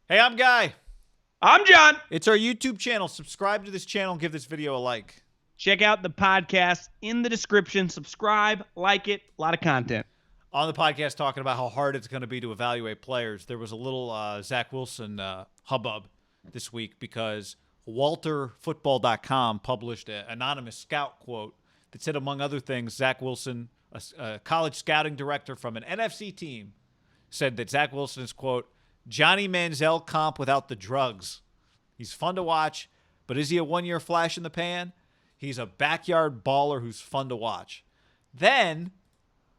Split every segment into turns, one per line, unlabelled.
Hey, I'm Guy.
I'm John.
It's our YouTube channel. Subscribe to this channel. Give this video a like.
Check out the podcast in the description. Subscribe, like it. A lot of content.
On the podcast, talking about how hard it's going to be to evaluate players. There was a little Zach Wilson hubbub this week because WalterFootball.com published an anonymous scout quote that said, among other things, Zach Wilson, a college scouting director from an NFC team, said that Zach Wilson is, quote, Johnny Manziel comp without the drugs. He's fun to watch, but is he a one-year flash in the pan? He's a backyard baller who's fun to watch. Then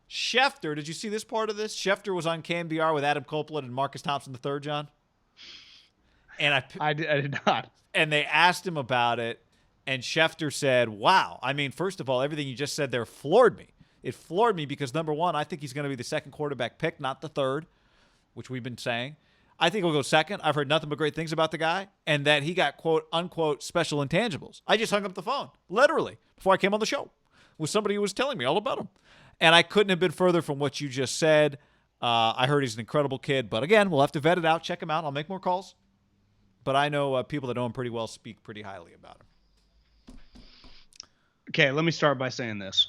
Schefter, did you see this part of this? Schefter was on KMBR with Adam Copeland and Marcus Thompson III, John. And
I did not.
And they asked him about it, and Schefter said, wow. I mean, first of all, everything you just said there floored me. It floored me because, number one, I think he's going to be the second quarterback pick, not the third, which we've been saying. I think he'll go second. I've heard nothing but great things about the guy, and that he got, quote, unquote, special intangibles. I just hung up the phone, literally, before I came on the show, with somebody who was telling me all about him. And I couldn't have been further from what you just said. I heard he's an incredible kid, but again, we'll have to vet it out, check him out. I'll make more calls. But I know people that know him pretty well speak pretty highly about him.
Okay, let me start by saying this.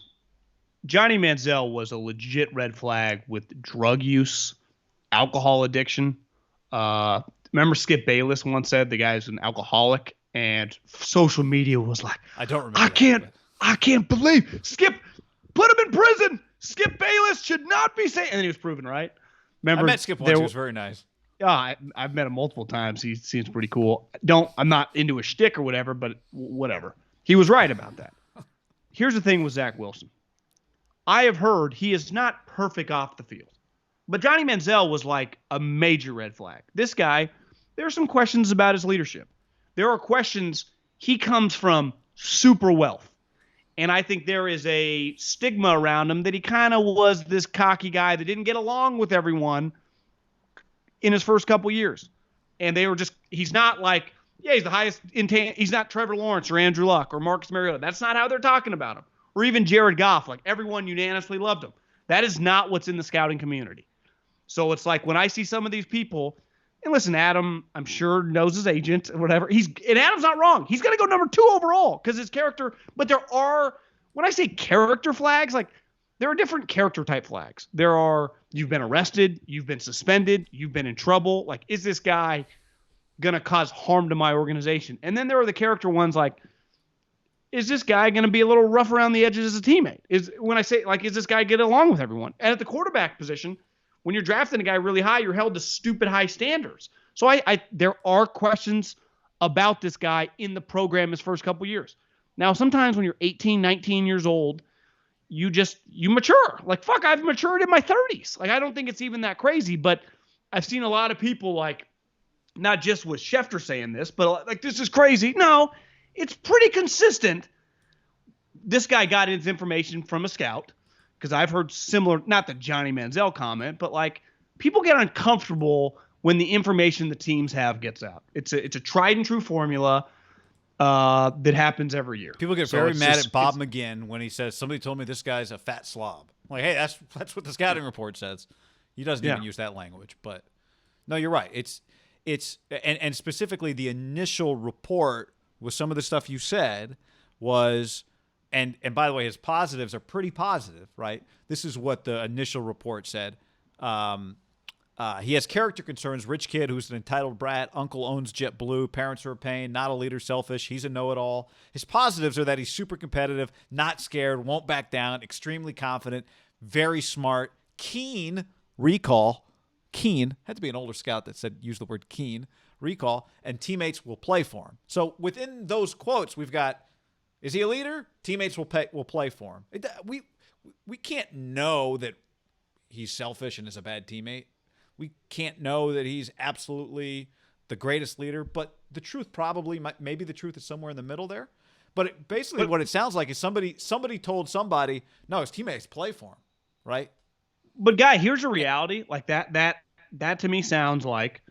Johnny Manziel was a legit red flag with drug use, alcohol addiction. Remember Skip Bayless once said the guy's an alcoholic, and social media was like,
I don't remember.
I can't believe Skip put him in prison. Skip Bayless should not be saying, and then he was proven right. Remember,
I met Skip once. He was very nice.
Yeah, I've met him multiple times. He seems pretty cool. I'm not into a shtick or whatever, but whatever. He was right about that. Here's the thing with Zach Wilson. I have heard he is not perfect off the field. But Johnny Manziel was like a major red flag. This guy, there are some questions about his leadership. There are questions. He comes from super wealth. And I think there is a stigma around him that he kind of was this cocky guy that didn't get along with everyone in his first couple years. And they were just, he's not like, yeah, he's the highest he's not Trevor Lawrence or Andrew Luck or Marcus Mariota. That's not how they're talking about him. Or even Jared Goff. Like, everyone unanimously loved him. That is not what's in the scouting community. So it's like when I see some of these people, and listen, Adam, I'm sure knows his agent or whatever. And Adam's not wrong. He's going to go number 2 overall because his character. But there are, when I say character flags, like there are different character type flags. There are, you've been arrested, you've been suspended, you've been in trouble. Like, is this guy going to cause harm to my organization? And then there are the character ones like, is this guy going to be a little rough around the edges as a teammate? Is this guy get along with everyone? And at the quarterback position, when you're drafting a guy really high, you're held to stupid high standards. So there are questions about this guy in the program his first couple years. Now, sometimes when you're 18, 19 years old, you mature. Like, fuck, I've matured in my 30s. Like, I don't think it's even that crazy, but I've seen a lot of people, like, not just with Schefter saying this, but like, this is crazy. No, it's pretty consistent. This guy got his information from a scout. Because I've heard similar, not the Johnny Manziel comment, but like people get uncomfortable when the information the teams have gets out. It's a tried and true formula that happens every year.
People get very mad at Bob McGinn when he says, somebody told me this guy's a fat slob. I'm like, hey, that's what the scouting report says. He doesn't even use that language. But no, you're right. And specifically the initial report with some of the stuff you said was, and by the way, his positives are pretty positive, right? This is what the initial report said. He has character concerns. Rich kid who's an entitled brat. Uncle owns JetBlue. Parents are a pain. Not a leader, selfish. He's a know-it-all. His positives are that he's super competitive, not scared, won't back down, extremely confident, very smart, keen, recall. Keen, had to be an older scout that said use the word keen, recall, and teammates will play for him. So within those quotes, we've got, is he a leader? Teammates will play for him. We can't know that he's selfish and is a bad teammate. We can't know that he's absolutely the greatest leader. But the truth maybe the truth is somewhere in the middle there. But basically what it sounds like is somebody told somebody, no, his teammates play for him, right?
But Guy, here's a reality. Like that to me sounds like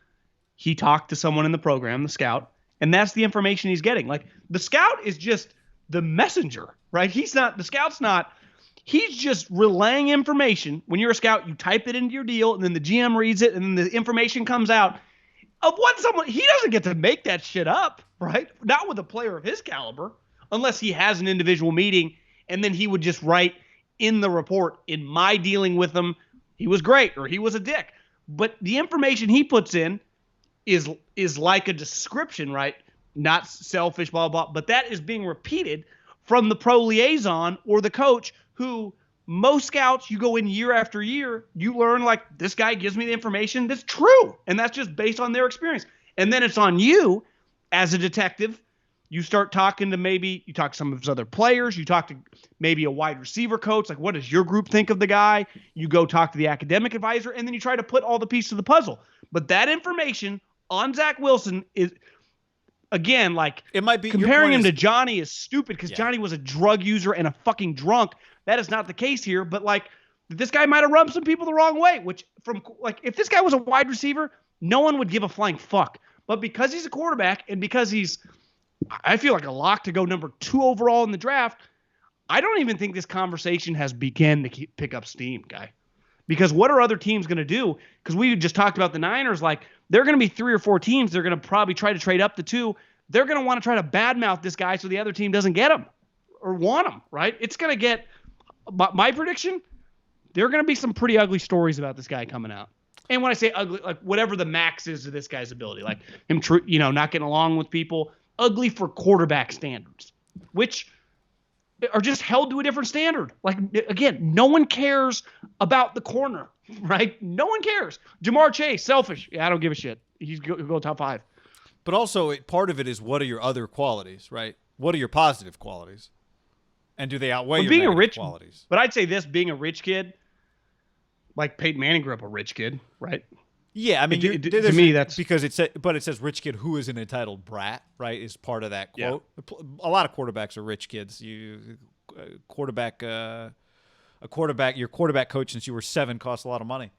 he talked to someone in the program, the scout, and that's the information he's getting. Like the scout is just the messenger, right? He's just relaying information. When you're a scout, you type it into your deal, and then the GM reads it, and then the information comes out. of what someone, he doesn't get to make that shit up, right? Not with a player of his caliber, unless he has an individual meeting and then he would just write in the report, in my dealing with him, he was great or he was a dick. But the information he puts in is like a description, right? Not selfish, blah, blah, blah. But that is being repeated from the pro liaison or the coach who most scouts, you go in year after year, you learn like this guy gives me the information that's true. And that's just based on their experience. And then it's on you as a detective. You start talking to you talk to some of his other players. You talk to maybe a wide receiver coach. Like, what does your group think of the guy? You go talk to the academic advisor, and then you try to put all the pieces of the puzzle. But that information on Zach Wilson is, again, like,
it might be
comparing him to Johnny is stupid because Johnny was a drug user and a fucking drunk. That is not the case here. But like, this guy might have rubbed some people the wrong way. Which if this guy was a wide receiver, no one would give a flying fuck. But because he's a quarterback and because I feel like a lock to go number 2 overall in the draft, I don't even think this conversation has begun to pick up steam, guy. Because what are other teams going to do? Because we just talked about the Niners. Like, there are going to be 3 or 4 teams. They're going to probably try to trade up to 2. They're going to want to try to badmouth this guy so the other team doesn't get him or want him, right? It's going to get, my prediction, there are going to be some pretty ugly stories about this guy coming out. And when I say ugly, like whatever the max is of this guy's ability, like him, not getting along with people, ugly for quarterback standards, which are just held to a different standard. Like, again, no one cares about the corner, right? No one cares. Jamar Chase, selfish. Yeah, I don't give a shit. He'll go top 5.
But also, part of it is, what are your other qualities, right? What are your positive qualities? And do they outweigh your negative qualities?
But I'd say this, being a rich kid, like Peyton Manning grew up a rich kid, right?
Yeah, I mean,
to me, that's
because it says rich kid who is an entitled brat, right? Is part of that quote. Yeah. A lot of quarterbacks are rich kids. Your quarterback coach since you were 7 costs a lot of money,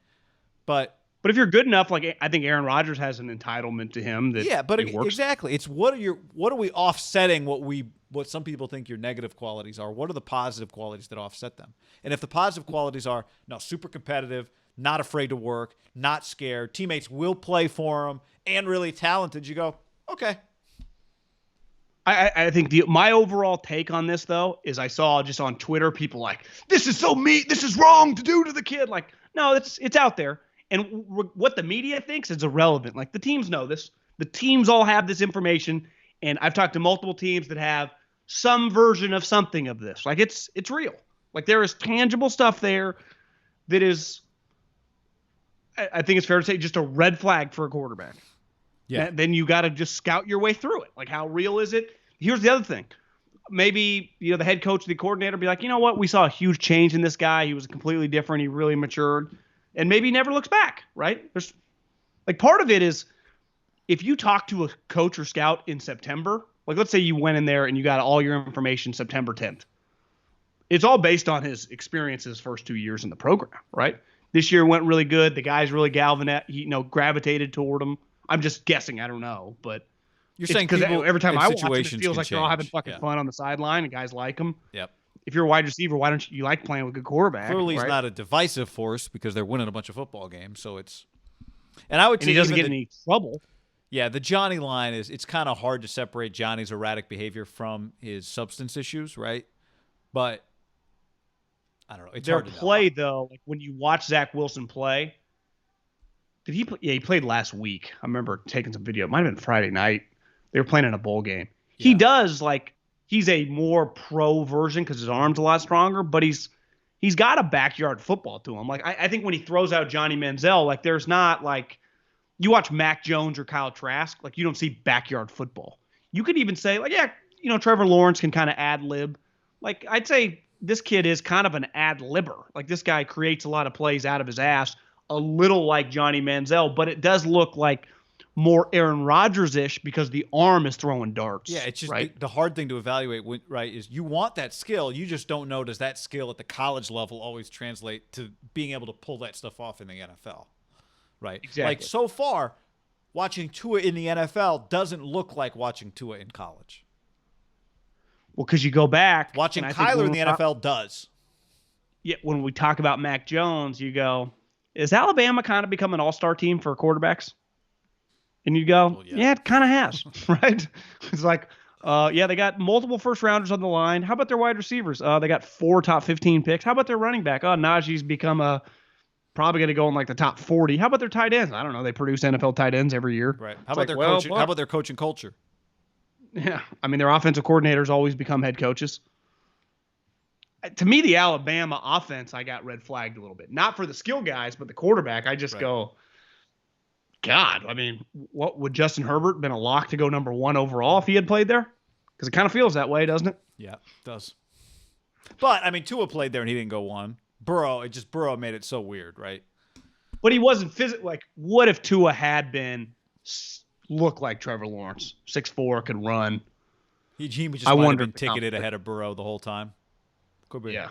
but
if you're good enough, like I think Aaron Rodgers has an entitlement to him that
but
it works.
Exactly. It's what are we offsetting what some people think your negative qualities are? What are the positive qualities that offset them? And if the positive qualities are super competitive, not afraid to work, not scared, teammates will play for him, and really talented, you go, okay.
I think my overall take on this, though, is I saw just on Twitter people like, this is so mean, this is wrong to do to the kid. Like, no, it's out there. And what the media thinks is irrelevant. Like, the teams know this. The teams all have this information, and I've talked to multiple teams that have some version of something of this. Like, it's real. Like, there is tangible stuff there that is, I think it's fair to say, just a red flag for a quarterback. Yeah. Then you got to just scout your way through it. Like, how real is it? Here's the other thing. Maybe, the head coach, the coordinator be like, you know what? We saw a huge change in this guy. He was completely different. He really matured. And maybe he never looks back, right? There's, like, part of it is if you talk to a coach or scout in September, like, let's say you went in there and you got all your information September 10th. It's all based on his experiences first 2 years in the program, right? This year went really good. The guys really gravitated toward him. I'm just guessing. I don't know, but
you're saying
because every time I watch it, it feels like they're all having fucking
fun
on the sideline and guys like him.
Yep.
If you're a wide receiver, why don't you like playing with a good quarterback?
Clearly, he's not a divisive force because they're winning a bunch of football games. So it's, and I would say
he doesn't get any trouble.
Yeah, the Johnny line it's kind of hard to separate Johnny's erratic behavior from his substance issues, right? But I don't know. It's hard to
play though, like when you watch Zach Wilson play, did he play? Yeah, he played last week. I remember taking some video. It might have been Friday night. They were playing in a bowl game. Yeah. He does he's a more pro version because his arm's a lot stronger, but he's got a backyard football to him. Like I think when he throws out Johnny Manziel, like there's not like you watch Mac Jones or Kyle Trask, like you don't see backyard football. You could even say like, yeah, Trevor Lawrence can kind of ad lib. Like I'd say this kid is kind of an ad libber. Like this guy creates a lot of plays out of his ass, a little like Johnny Manziel, but it does look like more Aaron Rodgers-ish because the arm is throwing darts.
Yeah, it's just
right?
the hard thing to evaluate, right, is you want that skill. You just don't know, does that skill at the college level always translate to being able to pull that stuff off in the NFL, right?
Exactly.
Like so far, watching Tua in the NFL doesn't look like watching Tua in college.
Well, because you go back.
Watching Kyler in the NFL does.
Yeah, when we talk about Mac Jones, you go, is Alabama kind of become an all-star team for quarterbacks? And you go,
Well,
yeah, it kind of has, right? It's like, they got multiple first rounders on the line. How about their wide receivers? They got 4 top 15 picks. How about their running back? Oh, Najee's become probably going to go in like the top 40. How about their tight ends? I don't know. They produce NFL tight ends every year.
Right. How about their coaching? How about their coaching culture?
Yeah. I mean, their offensive coordinators always become head coaches. To me, the Alabama offense, I got red flagged a little bit. Not for the skill guys, but the quarterback. I just go, God, I mean, what would Justin Herbert been a lock to go number 1 overall if he had played there? Because it kind of feels that way, doesn't it?
Yeah, it does. But I mean, Tua played there and he didn't go 1. Burrow made it so weird, right?
But he wasn't physical. Like, what if Tua had been looked like Trevor Lawrence, 6'4", could run?
He just might have been ticketed ahead of Burrow the whole time. Could be.
Yeah.